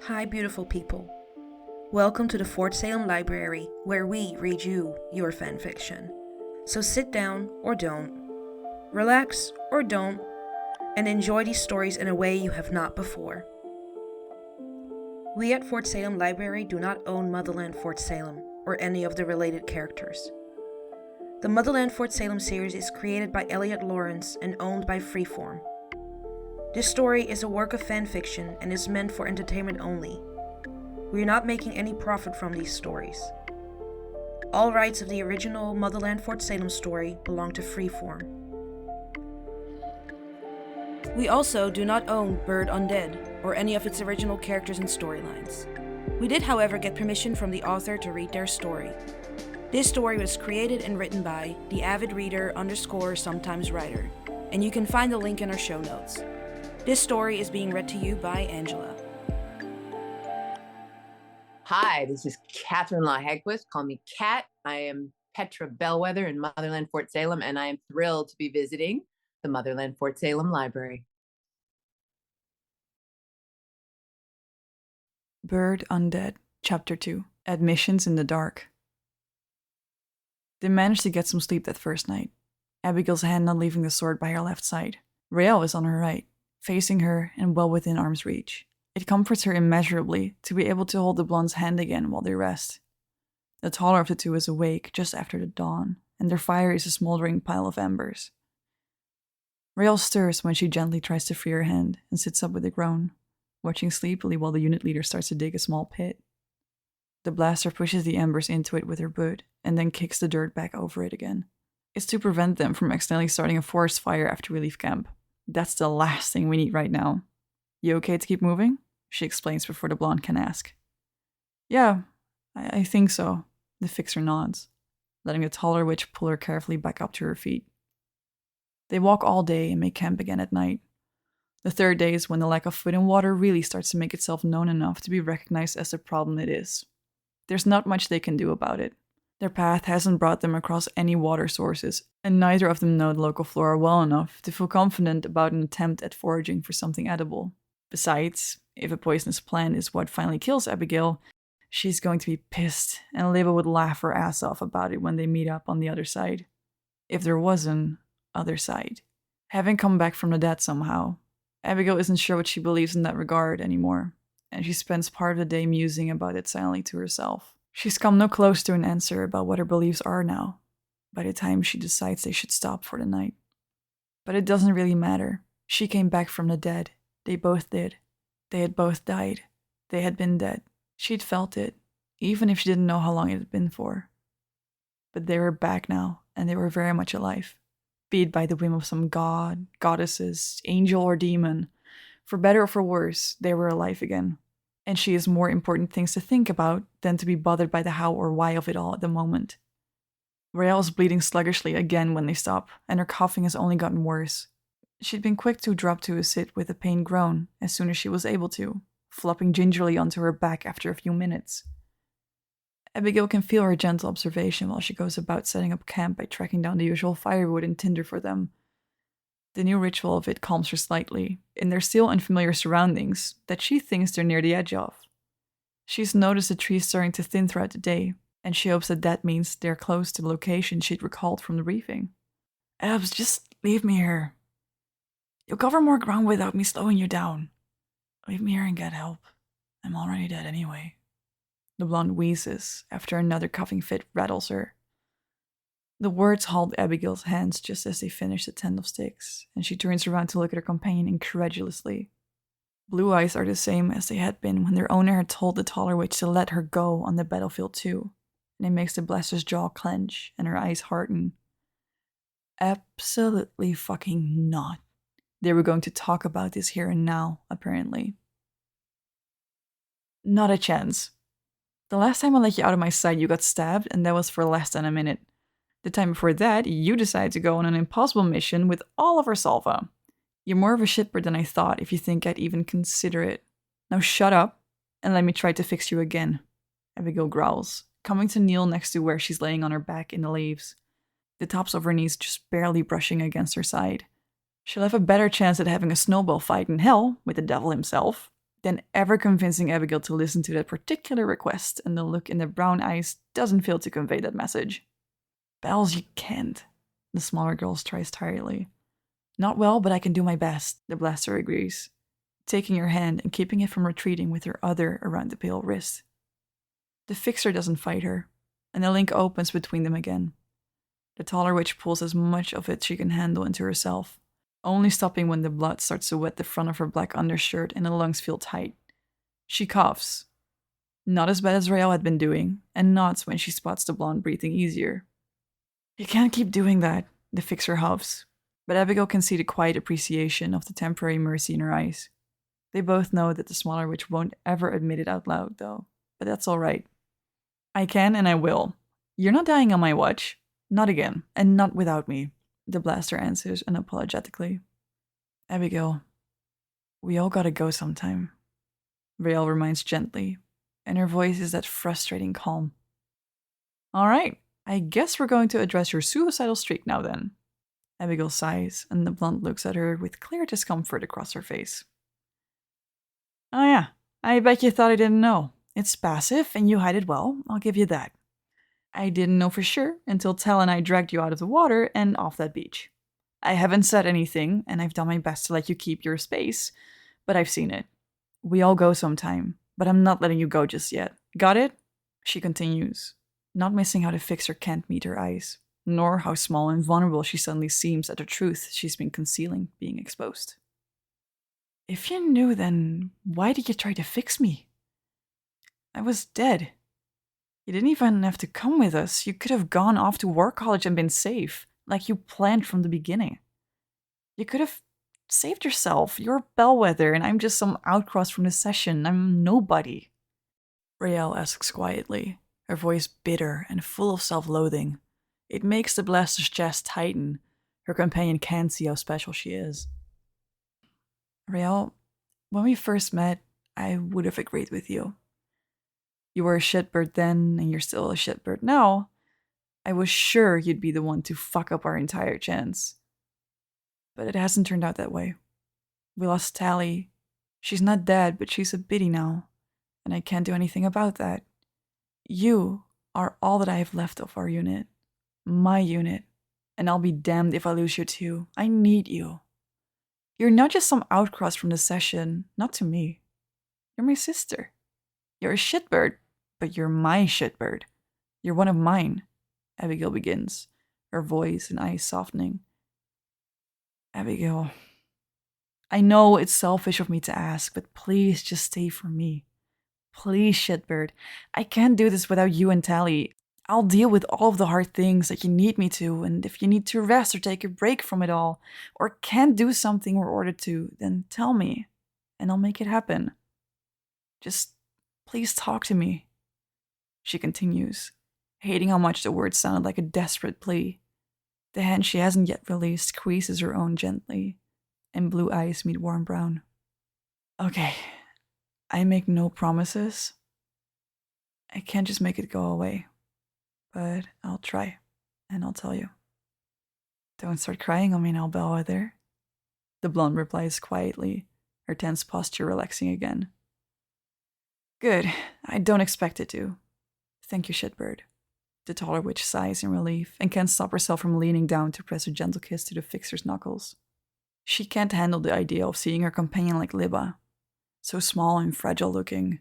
Hi, beautiful people. Welcome to the Fort Salem Library, where we read you your fanfiction. So sit down or don't, relax or don't, and enjoy these stories in a way you have not before. We at Fort Salem Library do not own Motherland Fort Salem or any of the related characters. The Motherland Fort Salem series is created by Elliot Lawrence and owned by Freeform. This story is a work of fanfiction and is meant for entertainment only. We are not making any profit from these stories. All rights of the original Motherland Fort Salem story belong to Freeform. We also do not own Bird Undead or any of its original characters and storylines. We did, however, get permission from the author to read their story. This story was created and written by the avid reader _ sometimes writer, and you can find the link in our show notes. This story is being read to you by Angela. Hi, this is Catherine Law Hegquist. Call me Kat. I am Petra Bellwether in Motherland Fort Salem, and I am thrilled to be visiting the Motherland Fort Salem Library. Bird Undead, Chapter 2, Admissions in the Dark. They managed to get some sleep that first night, Abigail's hand not leaving the sword by her left side. Rael is on her right, facing her and well within arm's reach. It comforts her immeasurably to be able to hold the blonde's hand again while they rest. The taller of the two is awake just after the dawn, and their fire is a smoldering pile of embers. Rael stirs when she gently tries to free her hand and sits up with a groan, watching sleepily while the unit leader starts to dig a small pit. The blaster pushes the embers into it with her boot and then kicks the dirt back over it again. It's to prevent them from accidentally starting a forest fire after we leave camp. That's the last thing we need right now. You okay to keep moving? She explains before the blonde can ask. Yeah, I think so, the fixer nods, letting the taller witch pull her carefully back up to her feet. They walk all day and make camp again at night. The third day is when the lack of food and water really starts to make itself known enough to be recognized as the problem it is. There's not much they can do about it. Their path hasn't brought them across any water sources, and neither of them know the local flora well enough to feel confident about an attempt at foraging for something edible. Besides, if a poisonous plant is what finally kills Abigail, she's going to be pissed, and Libba would laugh her ass off about it when they meet up on the other side. If there was an other side. Having come back from the dead somehow, Abigail isn't sure what she believes in that regard anymore, and she spends part of the day musing about it silently to herself. She's come no close to an answer about what her beliefs are now, by the time she decides they should stop for the night. But it doesn't really matter. She came back from the dead. They both did. They had both died. They had been dead. She'd felt it, even if she didn't know how long it had been for. But they were back now, and they were very much alive. Be it by the whim of some god, goddesses, angel, or demon. For better or for worse, they were alive again. And she has more important things to think about than to be bothered by the how or why of it all at the moment. Rael is bleeding sluggishly again when they stop, and her coughing has only gotten worse. She'd been quick to drop to a sit with a pained groan as soon as she was able to, flopping gingerly onto her back after a few minutes. Abigail can feel her gentle observation while she goes about setting up camp by tracking down the usual firewood and tinder for them. The new ritual of it calms her slightly, in their still unfamiliar surroundings that she thinks they're near the edge of. She's noticed the trees starting to thin throughout the day, and she hopes that means they're close to the location she'd recalled from the briefing. Abs, just leave me here. You'll cover more ground without me slowing you down. Leave me here and get help. I'm already dead anyway. The blonde wheezes after another coughing fit rattles her. The words halt Abigail's hands just as they finish the tent of sticks, and she turns around to look at her companion incredulously. Blue eyes are the same as they had been when their owner had told the taller witch to let her go on the battlefield too, and it makes the blaster's jaw clench and her eyes harden. Absolutely fucking not. They were going to talk about this here and now, apparently. Not a chance. The last time I let you out of my sight, you got stabbed, and that was for less than a minute. The time before that, you decided to go on an impossible mission with all of our salva. You're more of a shitbird than I thought if you think I'd even consider it. Now shut up, and let me try to fix you again, Abigail growls, coming to kneel next to where she's laying on her back in the leaves, the tops of her knees just barely brushing against her side. She'll have a better chance at having a snowball fight in hell with the devil himself, then ever convincing Abigail to listen to that particular request, and the look in the brown eyes doesn't fail to convey that message. Bells, you can't. The smaller girl tries tiredly. Not well, but I can do my best, the blaster agrees, taking her hand and keeping it from retreating with her other around the pale wrist. The fixer doesn't fight her, and the link opens between them again. The taller witch pulls as much of it she can handle into herself, only stopping when the blood starts to wet the front of her black undershirt and the lungs feel tight. She coughs. Not as bad as Rael had been doing, and nods when she spots the blonde breathing easier. You can't keep doing that, the fixer huffs, but Abigail can see the quiet appreciation of the temporary mercy in her eyes. They both know that the smaller witch won't ever admit it out loud, though, but that's all right. I can and I will. You're not dying on my watch. Not again, and not without me, the blaster answers unapologetically. Abigail, we all gotta go sometime, Rael reminds gently, and her voice is that frustrating calm. All right, I guess we're going to address your suicidal streak now then. Abigail sighs, and the blonde looks at her with clear discomfort across her face. Oh yeah, I bet you thought I didn't know. It's passive, and you hide it well, I'll give you that. I didn't know for sure until Tal and I dragged you out of the water and off that beach. I haven't said anything, and I've done my best to let you keep your space, but I've seen it. We all go sometime, but I'm not letting you go just yet. Got it? She continues, not missing how the fixer can't meet her eyes, nor how small and vulnerable she suddenly seems at the truth she's been concealing being exposed. If you knew, then why did you try to fix me? I was dead. You didn't even have to come with us. You could have gone off to war college and been safe, like you planned from the beginning. You could have saved yourself. You're Bellwether, and I'm just some outcross from the session. I'm nobody. Rael asks quietly, her voice bitter and full of self-loathing. It makes the blaster's chest tighten. Her companion can't see how special she is. Rael, when we first met, I would have agreed with you. You were a shitbird then, and you're still a shitbird now. I was sure you'd be the one to fuck up our entire chance. But it hasn't turned out that way. We lost Tally. She's not dead, but she's a biddy now, and I can't do anything about that. You are all that I have left of our unit. My unit. And I'll be damned if I lose you too. I need you. You're not just some outcross from the session, not to me. You're my sister. You're a shitbird, but you're my shitbird. You're one of mine, Abigail begins, her voice and eyes softening. Abigail, I know it's selfish of me to ask, but please just stay for me. Please, shitbird. I can't do this without you and Tally. I'll deal with all of the hard things that you need me to, and if you need to rest or take a break from it all, or can't do something we're ordered to, then tell me, and I'll make it happen. Just please talk to me, she continues, hating how much the words sounded like a desperate plea. The hand she hasn't yet released squeezes her own gently, and blue eyes meet warm brown. Okay, I make no promises. I can't just make it go away, but I'll try, and I'll tell you. Don't start crying on me now, Bellwether. The blonde replies quietly, her tense posture relaxing again. Good, I don't expect it to. Thank you, shitbird. The taller witch sighs in relief and can't stop herself from leaning down to press a gentle kiss to the fixer's knuckles. She can't handle the idea of seeing her companion like Libba, so small and fragile looking,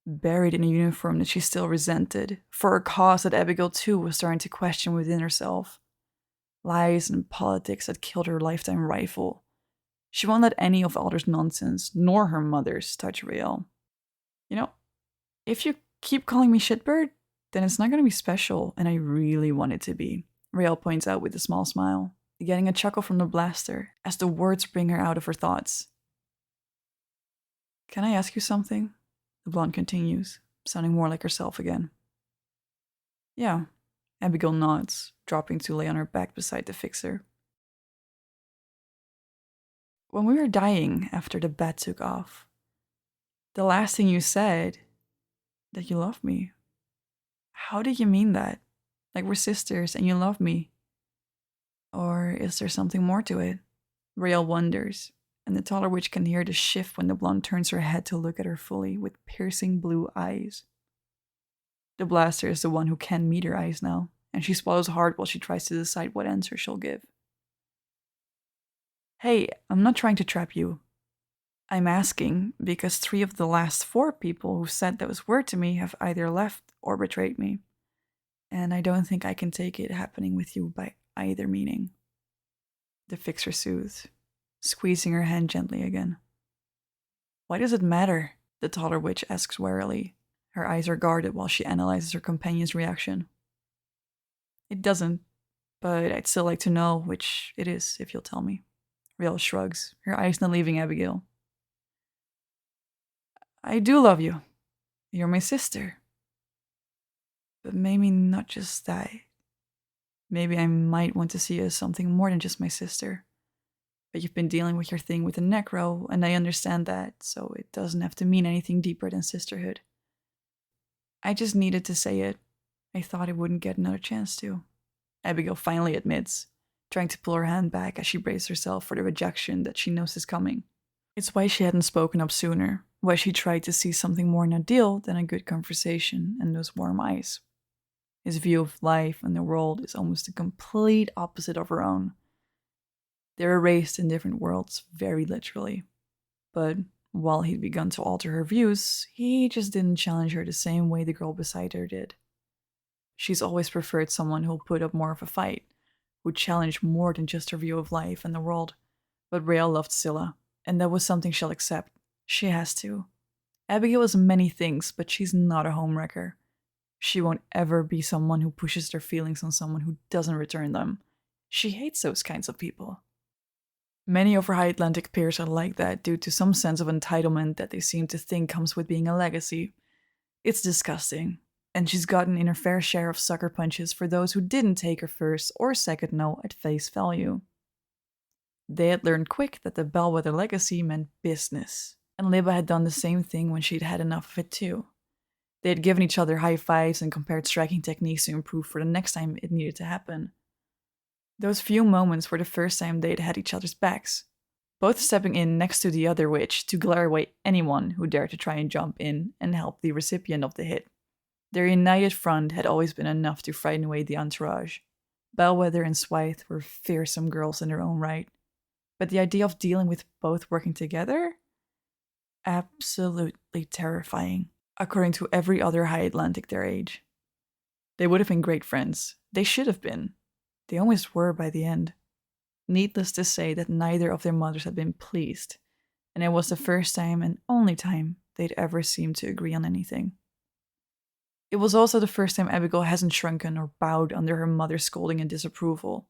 buried in a uniform that she still resented, for a cause that Abigail too was starting to question within herself. Lies and politics that killed her lifetime rival. She won't let any of Alder's nonsense, nor her mother's, touch Rael. You know, if you keep calling me shitbird, then it's not going to be special, and I really want it to be, Rael points out with a small smile, getting a chuckle from the blaster as the words bring her out of her thoughts. Can I ask you something? The blonde continues, sounding more like herself again. Yeah, Abigail nods, dropping to lay on her back beside the fixer. When we were dying after the bat took off, the last thing you said, that you love me. How did you mean that? Like we're sisters and you love me? Or is there something more to it? Rael wonders, and the taller witch can hear the shift when the blonde turns her head to look at her fully with piercing blue eyes. The blaster is the one who can meet her eyes now, and she swallows hard while she tries to decide what answer she'll give. Hey, I'm not trying to trap you. I'm asking because 3 of the last 4 people who said those words to me have either left or betrayed me, and I don't think I can take it happening with you by either meaning. The fixer soothed, squeezing her hand gently again. Why does it matter? The taller witch asks warily. Her eyes are guarded while she analyzes her companion's reaction. It doesn't, but I'd still like to know which it is if you'll tell me. Riel shrugs, her eyes not leaving Abigail. I do love you. You're my sister. But maybe not just that. Maybe I might want to see you as something more than just my sister. But you've been dealing with your thing with the necro, and I understand that, so it doesn't have to mean anything deeper than sisterhood. I just needed to say it. I thought I wouldn't get another chance to. Abigail finally admits, trying to pull her hand back as she braces herself for the rejection that she knows is coming. It's why she hadn't spoken up sooner, why she tried to see something more in a deal than a good conversation and those warm eyes. His view of life and the world is almost the complete opposite of her own. They're erased in different worlds, very literally. But while he'd begun to alter her views, he just didn't challenge her the same way the girl beside her did. She's always preferred someone who'll put up more of a fight, who'd challenge more than just her view of life and the world. But Rael loved Scylla, and that was something she'll accept. She has to. Abigail is many things, but she's not a homewrecker. She won't ever be someone who pushes their feelings on someone who doesn't return them. She hates those kinds of people. Many of her High Atlantic peers are like that due to some sense of entitlement that they seem to think comes with being a legacy. It's disgusting, and she's gotten in her fair share of sucker punches for those who didn't take her first or second no at face value. They had learned quick that the Bellwether legacy meant business, and Libba had done the same thing when she'd had enough of it too. They had given each other high fives and compared striking techniques to improve for the next time it needed to happen. Those few moments were the first time they'd had each other's backs, both stepping in next to the other witch to glare away anyone who dared to try and jump in and help the recipient of the hit. Their united front had always been enough to frighten away the entourage. Bellwether and Swithe were fearsome girls in their own right, but the idea of dealing with both working together? Absolutely terrifying, according to every other High Atlantic their age. They would have been great friends. They should have been. They almost were by the end. Needless to say that neither of their mothers had been pleased, and it was the first time and only time they'd ever seemed to agree on anything. It was also the first time Abigail hasn't shrunken or bowed under her mother's scolding and disapproval.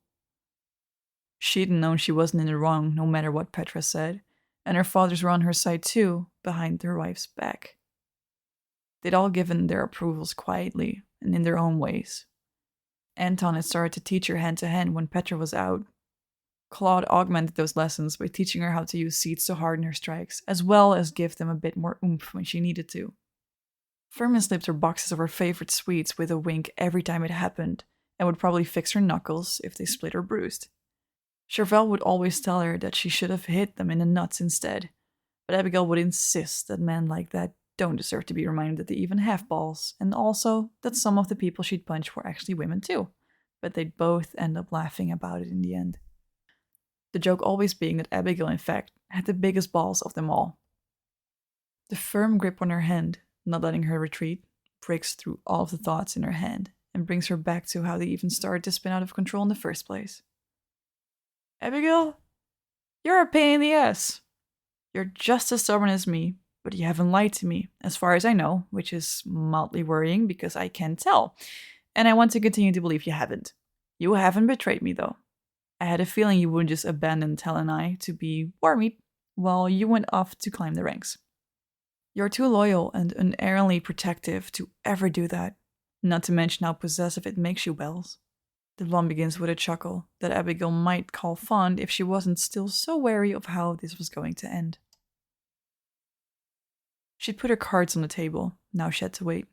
She'd known she wasn't in the wrong no matter what Petra said, and her fathers were on her side too, behind their wife's back. They'd all given their approvals quietly and in their own ways. Anton had started to teach her hand-to-hand when Petra was out. Claude augmented those lessons by teaching her how to use seeds to harden her strikes, as well as give them a bit more oomph when she needed to. Furman slipped her boxes of her favorite sweets with a wink every time it happened, and would probably fix her knuckles if they split or bruised. Chervel would always tell her that she should have hit them in the nuts instead, but Abigail would insist that men like that don't deserve to be reminded that they even have balls, and also that some of the people she'd punched were actually women too, but they'd both end up laughing about it in the end. The joke always being that Abigail, in fact, had the biggest balls of them all. The firm grip on her hand, not letting her retreat, breaks through all of the thoughts in her head and brings her back to how they even started to spin out of control in the first place. Abigail, you're a pain in the ass. You're just as stubborn as me, but you haven't lied to me, as far as I know, which is mildly worrying because I can tell, and I want to continue to believe you haven't. You haven't betrayed me, though. I had a feeling you wouldn't just abandon Tal and I to be war meat while you went off to climb the ranks. You're too loyal and unerringly protective to ever do that, not to mention how possessive it makes you, Bells. The blonde begins with a chuckle that Abigail might call fond if she wasn't still so wary of how this was going to end. She'd put her cards on the table, now she had to wait.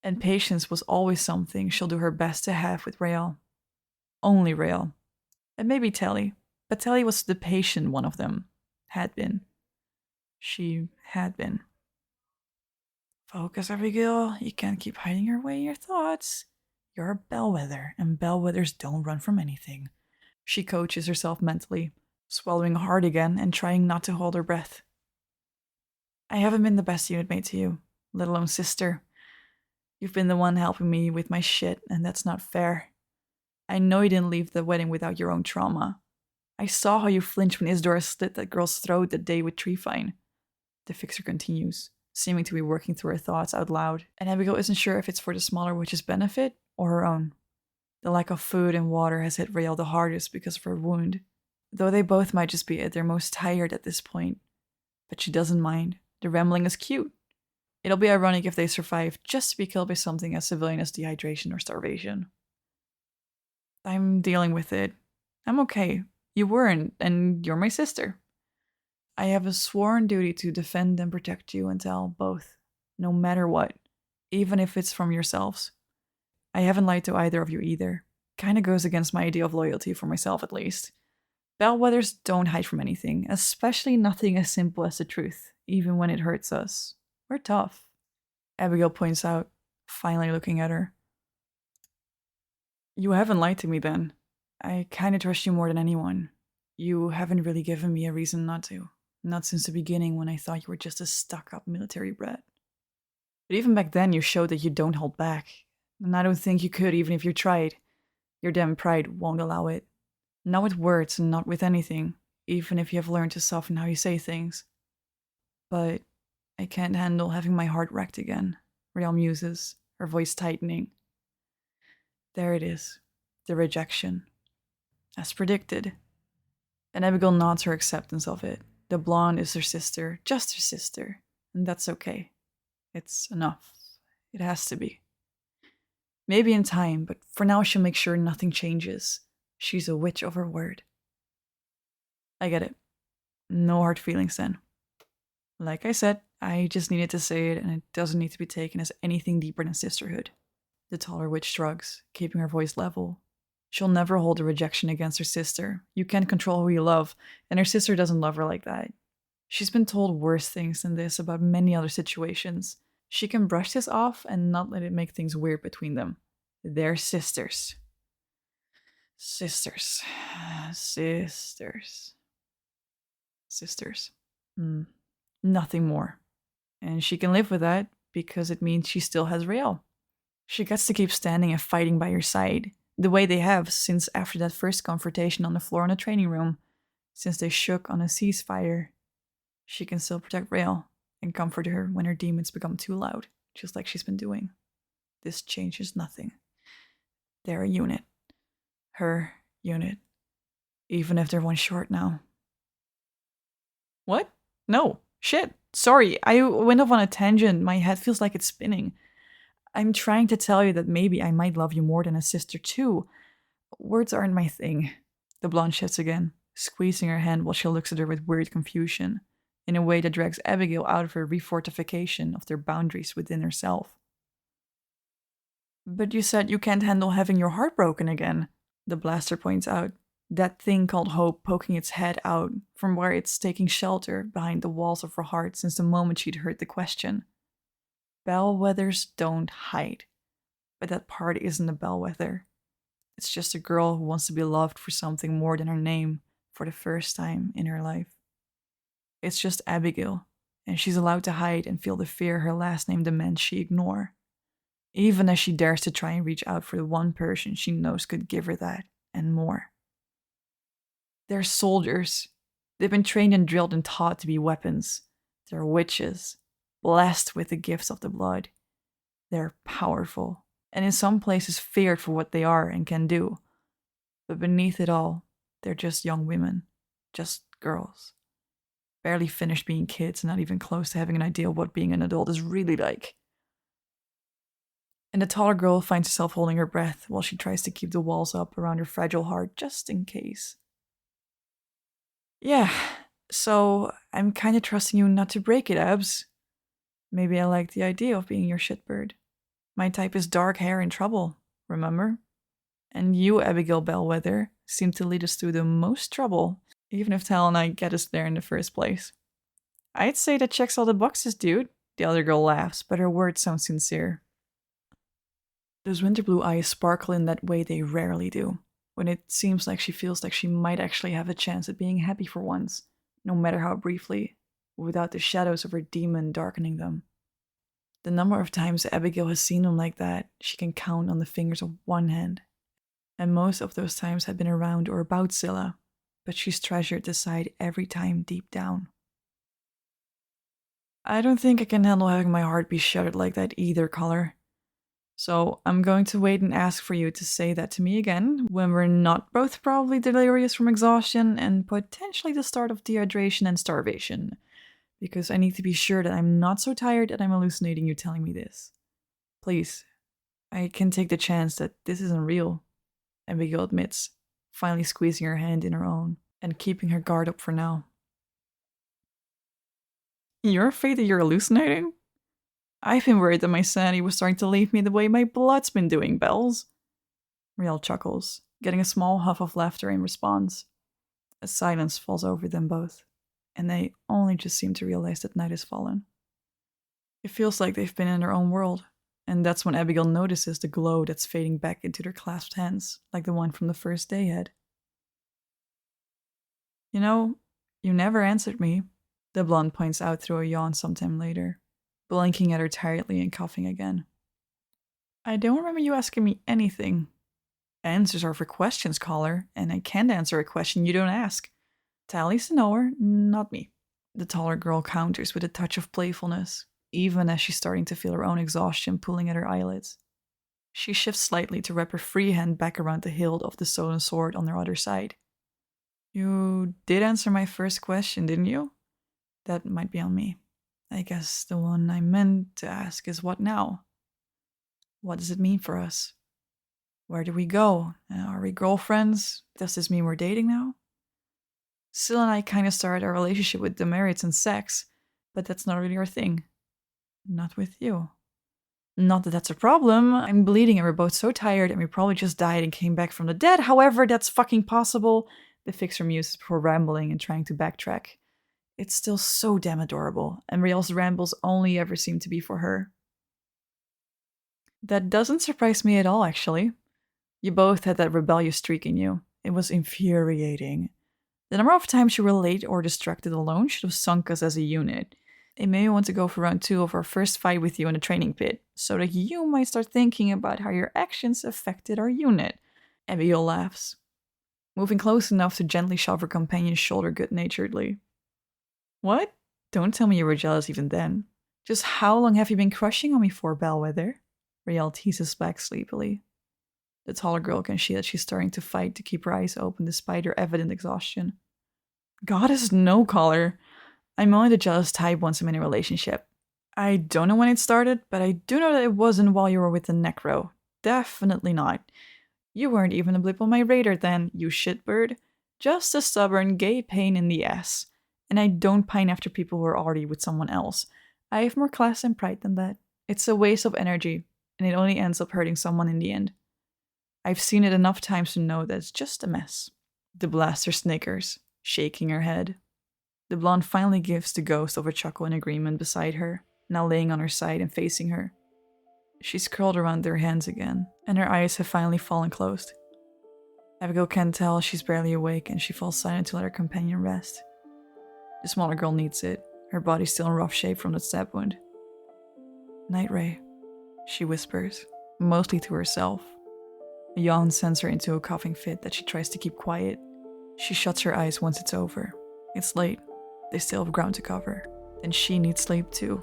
And patience was always something she'll do her best to have with Rael. Only Rael. And maybe Telly, but Telly was the patient one of them. Had been. She had been. Focus, Abigail. You can't keep hiding away your thoughts. You're a bellwether, and bellwethers don't run from anything. She coaches herself mentally, swallowing hard again and trying not to hold her breath. I haven't been the best unit mate to you, let alone sister. You've been the one helping me with my shit, and that's not fair. I know you didn't leave the wedding without your own trauma. I saw how you flinched when Isidora slit that girl's throat that day with Treefine. The fixer continues, seeming to be working through her thoughts out loud, and Abigail isn't sure if it's for the smaller witch's benefit or her own. The lack of food and water has hit Rael the hardest because of her wound, though they both might just be at their most tired at this point. But she doesn't mind. The rambling is cute. It'll be ironic if they survive just to be killed by something as civilian as dehydration or starvation. I'm dealing with it. I'm okay. You weren't, and you're my sister. I have a sworn duty to defend and protect you and tell both, no matter what, even if it's from yourselves. I haven't lied to either of you either. Kinda goes against my idea of loyalty for myself at least. Bellwethers don't hide from anything, especially nothing as simple as the truth, even when it hurts us. We're tough. Abigail points out, finally looking at her. You haven't lied to me then. I kinda trust you more than anyone. You haven't really given me a reason not to. Not since the beginning when I thought you were just a stuck-up military brat. But even back then you showed that you don't hold back. And I don't think you could even if you tried. Your damn pride won't allow it. Not with words and not with anything, even if you have learned to soften how you say things. But I can't handle having my heart wrecked again, Rael muses, her voice tightening. There it is, the rejection. As predicted. And Abigail nods her acceptance of it. The blonde is her sister, just her sister, and that's okay. It's enough. It has to be. Maybe in time, but for now she'll make sure nothing changes. She's a witch of her word. I get it. No hard feelings then. Like I said, I just needed to say it, and it doesn't need to be taken as anything deeper than sisterhood. The taller witch shrugs, keeping her voice level. She'll never hold a rejection against her sister. You can't control who you love, and her sister doesn't love her like that. She's been told worse things than this about many other situations. She can brush this off and not let it make things weird between them. They're sisters. Sisters. Sisters. Sisters. Nothing more. And she can live with that because it means she still has Rael. She gets to keep standing and fighting by your side, the way they have since after that first confrontation on the floor in the training room, since they shook on a ceasefire. She can still protect Rael and comfort her when her demons become too loud, just like she's been doing. This changes nothing. They're a unit. Her unit. Even if they're one short now. What? No. Shit. Sorry, I went off on a tangent. My head feels like it's spinning. I'm trying to tell you that maybe I might love you more than a sister too. Words aren't my thing. The blonde shifts again, squeezing her hand while she looks at her with weird confusion, in a way that drags Abigail out of her refortification of their boundaries within herself. But you said you can't handle having your heart broken again, the blaster points out, that thing called hope poking its head out from where it's taking shelter behind the walls of her heart since the moment she'd heard the question. Bellwethers don't hide, but that part isn't a bellwether. It's just a girl who wants to be loved for something more than her name for the first time in her life. It's just Abigail, and she's allowed to hide and feel the fear her last name demands she ignore, even as she dares to try and reach out for the one person she knows could give her that and more. They're soldiers. They've been trained and drilled and taught to be weapons. They're witches, blessed with the gifts of the blood. They're powerful, and in some places feared for what they are and can do. But beneath it all, they're just young women, just girls. Barely finished being kids and not even close to having an idea of what being an adult is really like. And the taller girl finds herself holding her breath while she tries to keep the walls up around her fragile heart just in case. Yeah, so I'm kinda trusting you not to break it, Abs. Maybe I like the idea of being your shitbird. My type is dark hair and trouble, remember? And you, Abigail Bellwether, seem to lead us through the most trouble even if Tal and I get us there in the first place. I'd say that checks all the boxes, dude. The other girl laughs, but her words sound sincere. Those winter blue eyes sparkle in that way they rarely do, when it seems like she feels like she might actually have a chance at being happy for once, no matter how briefly, without the shadows of her demon darkening them. The number of times Abigail has seen him like that, she can count on the fingers of one hand. And most of those times had been around or about Zilla, but she's treasured the sight every time deep down. I don't think I can handle having my heart be shattered like that either, Color. So I'm going to wait and ask for you to say that to me again when we're not both probably delirious from exhaustion and potentially the start of dehydration and starvation. Because I need to be sure that I'm not so tired that I'm hallucinating you telling me this. Please, I can take the chance that this isn't real, Abigail admits, finally squeezing her hand in her own and keeping her guard up for now. You're afraid that you're hallucinating? I've been worried that my sanity was starting to leave me the way my blood's been doing, Bells. Riel chuckles, getting a small huff of laughter in response. A silence falls over them both, and they only just seem to realize that night has fallen. It feels like they've been in their own world, and that's when Abigail notices the glow that's fading back into their clasped hands, like the one from the first day had. You know, you never answered me, the blonde points out through a yawn sometime later, blinking at her tiredly and coughing again. I don't remember you asking me anything. Answers are for questions, Caller, and I can't answer a question you don't ask. Tally's the knower, not me. The taller girl counters with a touch of playfulness, even as she's starting to feel her own exhaustion pulling at her eyelids. She shifts slightly to wrap her free hand back around the hilt of the stolen sword on her other side. You did answer my first question, didn't you? That might be on me. I guess the one I meant to ask is what now? What does it mean for us? Where do we go? Are we girlfriends? Does this mean we're dating now? Syl and I kind of started our relationship with demerits and sex, but that's not really our thing. Not with you. Not that that's a problem. I'm bleeding and we're both so tired and we probably just died and came back from the dead. However, that's fucking possible. The fixer muses before rambling and trying to backtrack. It's still so damn adorable, and Riel's rambles only ever seem to be for her. That doesn't surprise me at all, actually. You both had that rebellious streak in you. It was infuriating. The number of times you were late or distracted alone should have sunk us as a unit. It made me want to go for round 2 of our first fight with you in the training pit, so that you might start thinking about how your actions affected our unit. Abigail laughs, moving close enough to gently shove her companion's shoulder good-naturedly. What? Don't tell me you were jealous even then. Just how long have you been crushing on me for, Bellwether? Riel teases back sleepily. The taller girl can see that she's starting to fight to keep her eyes open despite her evident exhaustion. Goddess no, Caller. I'm only the jealous type once I'm in a relationship. I don't know when it started, but I do know that it wasn't while you were with the Necro. Definitely not. You weren't even a blip on my radar then, you shitbird. Just a stubborn gay pain in the ass. And I don't pine after people who are already with someone else. I have more class and pride than that. It's a waste of energy, and it only ends up hurting someone in the end. I've seen it enough times to know that it's just a mess. The blaster snickers, shaking her head. The blonde finally gives the ghost of a chuckle in agreement beside her, now laying on her side and facing her. She's curled around their hands again, and her eyes have finally fallen closed. Abigail can tell she's barely awake, and she falls silent to let her companion rest. The smaller girl needs it, her body still in rough shape from the stab wound. Night Ray, she whispers, mostly to herself. A yawn sends her into a coughing fit that she tries to keep quiet. She shuts her eyes once it's over. It's late. They still have ground to cover. And she needs sleep too.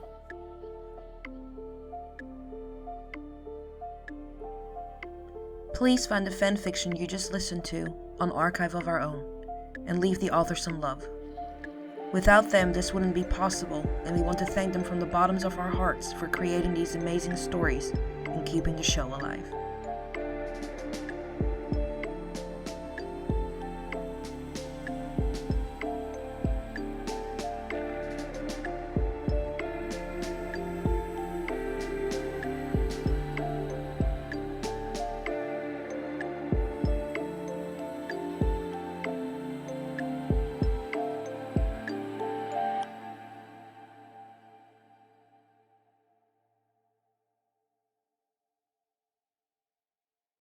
Please find the fanfiction you just listened to on Archive of Our Own, and leave the author some love. Without them, this wouldn't be possible, and we want to thank them from the bottoms of our hearts for creating these amazing stories and keeping the show alive.